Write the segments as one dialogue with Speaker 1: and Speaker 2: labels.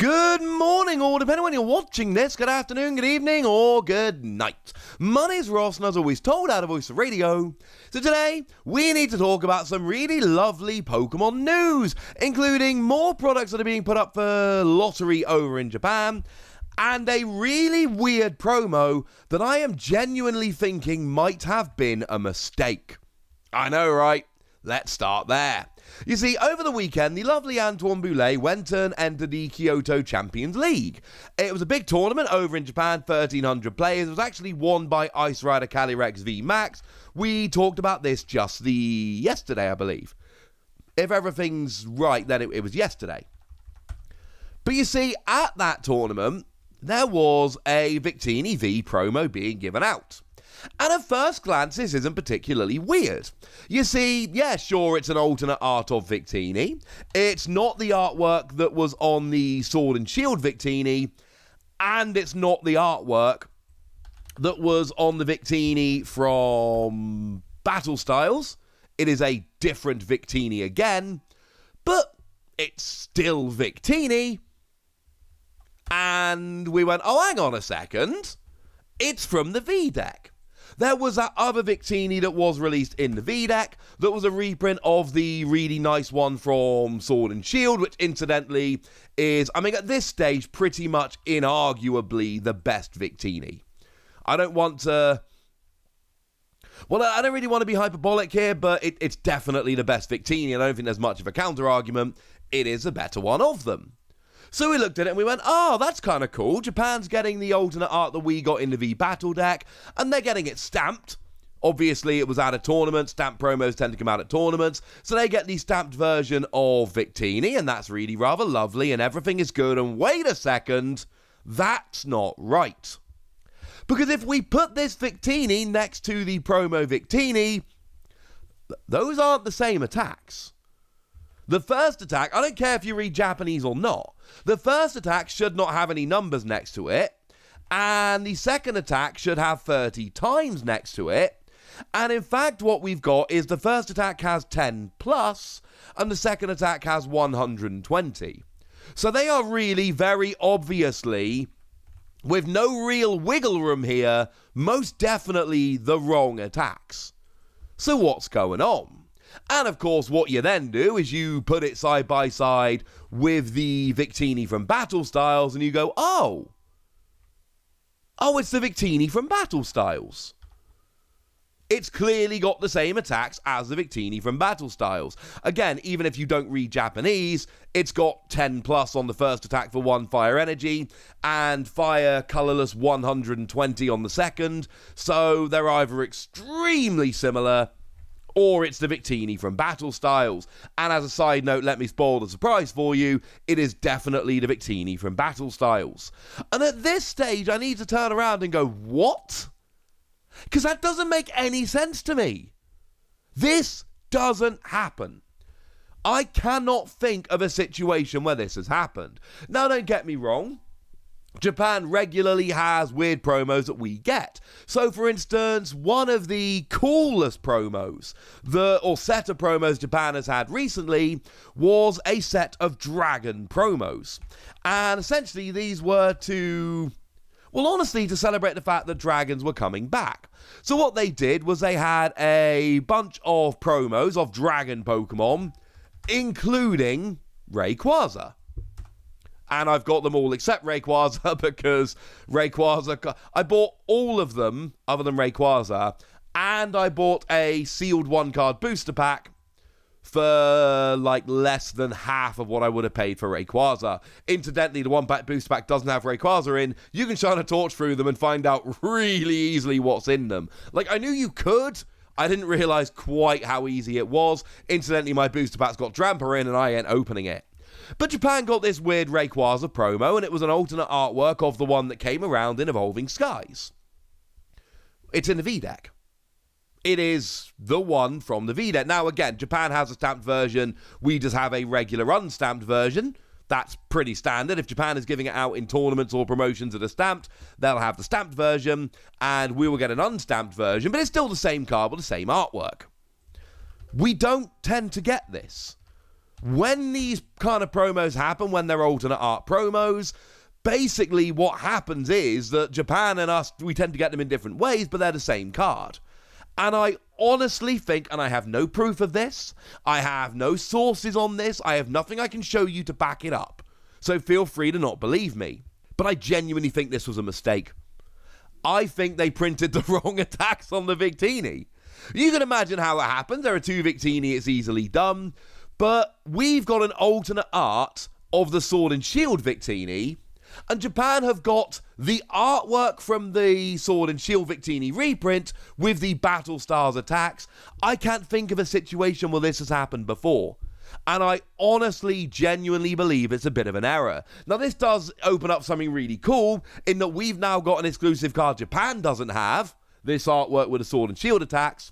Speaker 1: Good morning, or depending on when you're watching this, good afternoon, good evening, or good night. My name's Ross, and as always told out of Voice of Radio. So today, we need to talk about some really lovely Pokemon news, including more products that are being put up for lottery over in Japan, and a really weird promo that I am genuinely thinking might have been a mistake. I know, right? Let's start there. You see, over the weekend, the lovely Antoine Boulet went and entered the Kyoto Champions League. It was a big tournament over in Japan, 1,300 players. It was actually won by Ice Rider Calyrex V Max. We talked about this just yesterday, I believe. If everything's right, then it was yesterday. But you see, at that tournament, there was a Victini V promo being given out. And at first glance, this isn't particularly weird. You see, yeah, sure, it's an alternate art of Victini. It's not the artwork that was on the Sword and Shield Victini, and it's not the artwork that was on the Victini from Battle Styles. It is a different Victini again, but it's still Victini. And we went, oh, hang on a second. It's from the V deck. There was that other Victini that was released in the V deck that was a reprint of the really nice one from Sword and Shield, which incidentally is, I mean, at this stage, pretty much inarguably the best Victini. I don't want to... Well, I don't really want to be hyperbolic here, but it's definitely the best Victini, and I don't think there's much of a counter-argument. It is a better one of them. So we looked at it and we went, oh, that's kind of cool. Japan's getting the alternate art that we got in the V Battle deck, and they're getting it stamped. Obviously, it was at a tournament. Stamped promos tend to come out at tournaments. So they get the stamped version of Victini, and that's really rather lovely, and everything is good. And wait a second, that's not right. Because if we put this Victini next to the promo Victini, those aren't the same attacks. The first attack, I don't care if you read Japanese or not, the first attack should not have any numbers next to it, and the second attack should have 30 times next to it, and in fact what we've got is the first attack has 10 plus, and the second attack has 120. So they are really very obviously, with no real wiggle room here, most definitely the wrong attacks. So what's going on? And of course, what you then do is you put it side by side with the Victini from Battle Styles, and you go, oh, it's the Victini from Battle Styles. It's clearly got the same attacks as the Victini from Battle Styles. Again, even if you don't read Japanese, it's got 10 plus on the first attack for 1 fire energy, and fire colorless 120 on the second, so they're either extremely similar, or it's the Victini from Battle Styles. And as a side note, let me spoil the surprise for you, it is definitely the Victini from Battle Styles. And at this stage, I need to turn around and go, what? Because that doesn't make any sense to me. This doesn't happen. I cannot think of a situation where this has happened. Now, don't get me wrong. Japan regularly has weird promos that we get. So, for instance, one of the coolest promos, or set of promos Japan has had recently, was a set of dragon promos. And essentially, these were to celebrate the fact that dragons were coming back. So what they did was they had a bunch of promos of dragon Pokemon, including Rayquaza. And I've got them all except Rayquaza because Rayquaza... I bought all of them other than Rayquaza, and I bought a sealed one-card booster pack for like less than half of what I would have paid for Rayquaza. Incidentally, the one-pack booster pack doesn't have Rayquaza in. You can shine a torch through them and find out really easily what's in them. Like, I knew you could. I didn't realise quite how easy it was. Incidentally, my booster pack's got Drampa in and I ain't opening it. But Japan got this weird Rayquaza promo, and it was an alternate artwork of the one that came around in Evolving Skies. It's in the V deck. It is the one from the V deck. Now, again, Japan has a stamped version. We just have a regular unstamped version. That's pretty standard. If Japan is giving it out in tournaments or promotions that are stamped, they'll have the stamped version, and we will get an unstamped version, but it's still the same card with the same artwork. We don't tend to get this. When these kind of promos happen, when they're alternate art promos, basically what happens is that Japan and us, we tend to get them in different ways, but they're the same card. And I honestly think, and I have no proof of this, I have no sources on this, I have nothing I can show you to back it up. So feel free to not believe me. But I genuinely think this was a mistake. I think they printed the wrong attacks on the Victini. You can imagine how it happens. There are 2 Victini, it's easily done. But we've got an alternate art of the Sword and Shield Victini, and Japan have got the artwork from the Sword and Shield Victini reprint with the Battle Stars attacks. I can't think of a situation where this has happened before. And I honestly, genuinely believe it's a bit of an error. Now, this does open up something really cool in that we've now got an exclusive card Japan doesn't have, this artwork with the Sword and Shield attacks,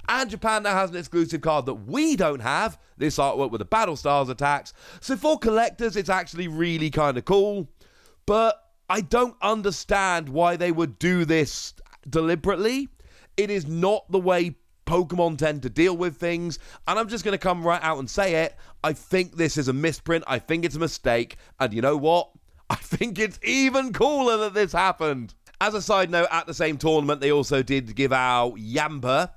Speaker 1: and Japan now has an exclusive card that we don't have, this artwork with the Battle Stars attacks. So for collectors, it's actually really kind of cool. But I don't understand why they would do this deliberately. It is not the way Pokemon tend to deal with things. And I'm just going to come right out and say it. I think this is a misprint. I think it's a mistake. And you know what? I think it's even cooler that this happened. As a side note, at the same tournament, they also did give out Yamper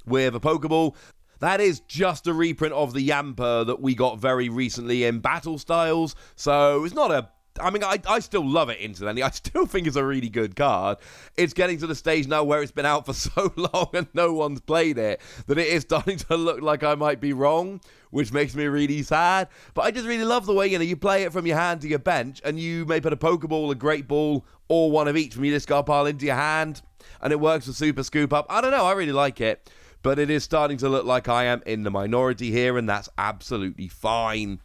Speaker 1: with a Pokeball. That is just a reprint of the Yamper that we got very recently in Battle Styles. So it's not a... I still love it, incidentally. I still think it's a really good card. It's getting to the stage now where it's been out for so long and no one's played it that it is starting to look like I might be wrong, which makes me really sad. But I just really love the way, you play it from your hand to your bench, and you may put a Pokeball, a Great Ball, or one of each from your discard pile into your hand, and it works with Super Scoop Up. I don't know, I really like it. But it is starting to look like I am in the minority here, and that's absolutely fine.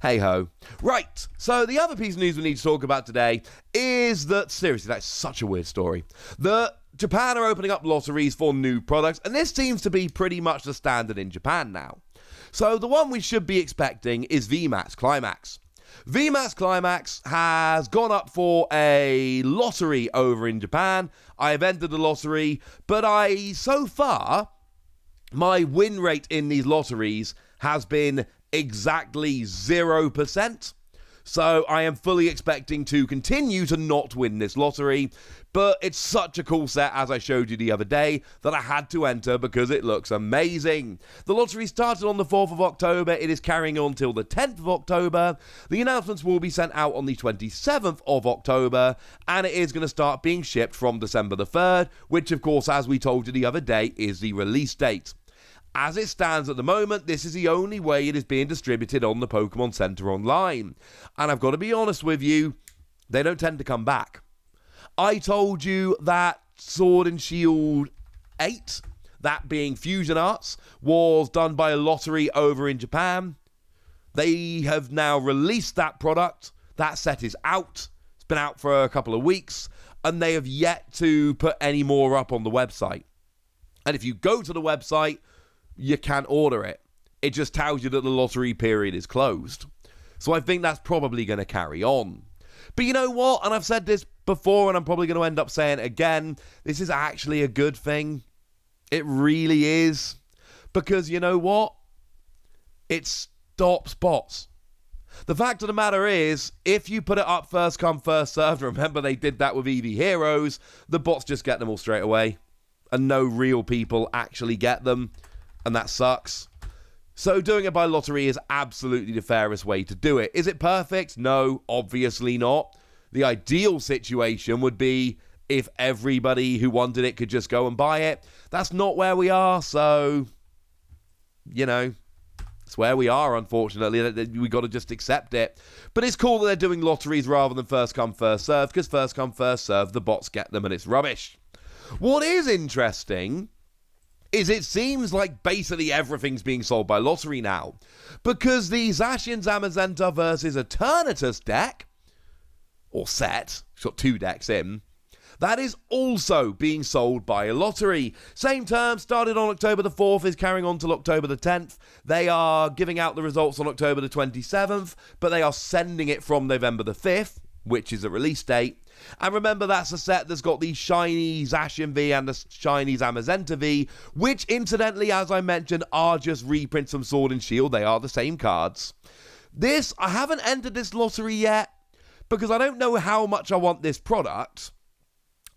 Speaker 1: Hey-ho. Right, so the other piece of news we need to talk about today is that, seriously, that's such a weird story, that Japan are opening up lotteries for new products, and this seems to be pretty much the standard in Japan now. So the one we should be expecting is VMAX Climax. VMAX Climax has gone up for a lottery over in Japan. I have entered the lottery, but so far, my win rate in these lotteries has been exactly 0%. So I am fully expecting to continue to not win this lottery, but it's such a cool set, as I showed you the other day, that I had to enter because it looks amazing. The lottery started on the 4th of October. It is carrying on till the 10th of October. The announcements will be sent out on the 27th of October, and it is going to start being shipped from December the 3rd, which, of course, as we told you the other day, is the release date. As it stands at the moment, this is the only way it is being distributed on the Pokemon Center online. And I've got to be honest with you, they don't tend to come back. I told you that Sword and Shield 8, that being Fusion Arts, was done by a lottery over in Japan. They have now released that product. That set is out. It's been out for a couple of weeks, and they have yet to put any more up on the website. And if you go to the website, you can't order it. It just tells you that the lottery period is closed. So I think that's probably going to carry on. But you know what? And I've said this before, and I'm probably going to end up saying it again. This is actually a good thing. It really is. Because you know what? It stops bots. The fact of the matter is, if you put it up first come, first served, remember they did that with EV Heroes, the bots just get them all straight away. And no real people actually get them. And that sucks. So doing it by lottery is absolutely the fairest way to do it. Is it perfect? No, obviously not. The ideal situation would be if everybody who wanted it could just go and buy it. That's not where we are, so, it's where we are, unfortunately. We got to just accept it. But it's cool that they're doing lotteries rather than first come, first serve, because first come, first serve, the bots get them and it's rubbish. What is interesting is it seems like basically everything's being sold by lottery now. Because the Zacian Zamazenta versus Eternatus deck, or set, it's got 2 decks in, that is also being sold by a lottery. Same term, started on October the 4th, is carrying on till October the 10th. They are giving out the results on October the 27th, but they are sending it from November the 5th. which is the release date. And remember, that's a set that's got the shiny Zacian V and the shiny Zamazenta V, which, incidentally, as I mentioned, are just reprints from Sword and Shield. They are the same cards. This, I haven't entered this lottery yet, because I don't know how much I want this product.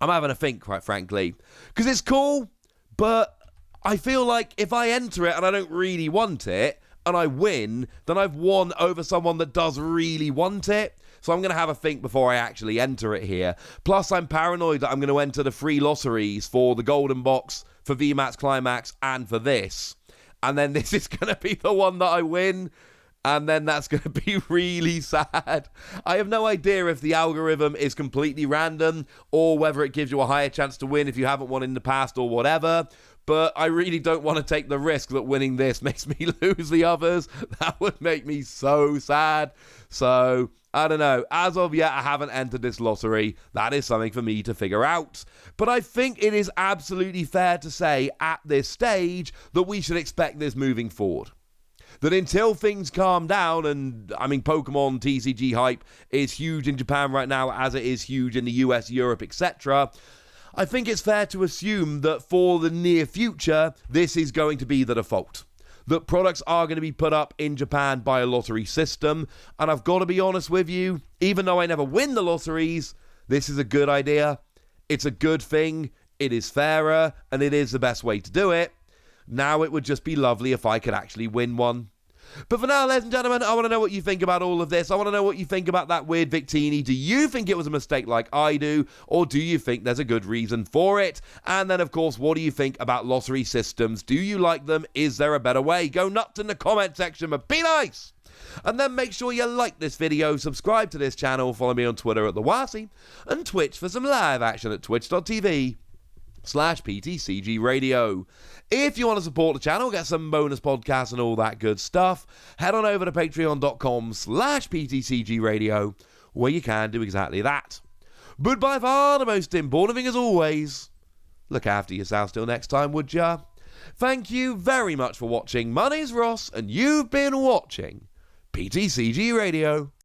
Speaker 1: I'm having a think, quite frankly, because it's cool, but I feel like if I enter it and I don't really want it, and I win, then I've won over someone that does really want it. So I'm going to have a think before I actually enter it here. Plus, I'm paranoid that I'm going to enter the free lotteries for the Golden Box, for VMAX Climax, and for this. And then this is going to be the one that I win. And then that's going to be really sad. I have no idea if the algorithm is completely random or whether it gives you a higher chance to win if you haven't won in the past or whatever. But I really don't want to take the risk that winning this makes me lose the others. That would make me so sad. So, I don't know. As of yet, I haven't entered this lottery. That is something for me to figure out. But I think it is absolutely fair to say at this stage that we should expect this moving forward. That until things calm down, and I mean, Pokemon TCG hype is huge in Japan right now, as it is huge in the US, Europe, etc., I think it's fair to assume that for the near future, this is going to be the default. That products are going to be put up in Japan by a lottery system, and I've got to be honest with you, even though I never win the lotteries, this is a good idea. It's a good thing, it is fairer, and it is the best way to do it. Now it would just be lovely if I could actually win one. But for now, ladies and gentlemen, I want to know what you think about all of this. I want to know what you think about that weird Victini. Do you think it was a mistake like I do? Or do you think there's a good reason for it? And then, of course, what do you think about lottery systems? Do you like them? Is there a better way? Go nuts in the comment section, but be nice! And then make sure you like this video, subscribe to this channel, follow me on Twitter at TheWasi, and Twitch for some live action at twitch.tv/PTCG Radio. If you want to support the channel, get some bonus podcasts and all that good stuff, head on over to patreon.com/PTCG Radio, where you can do exactly that. But by far the most important thing as always, look after yourselves till next time, would ya? Thank you very much for watching. My name's Ross, and you've been watching PTCG Radio.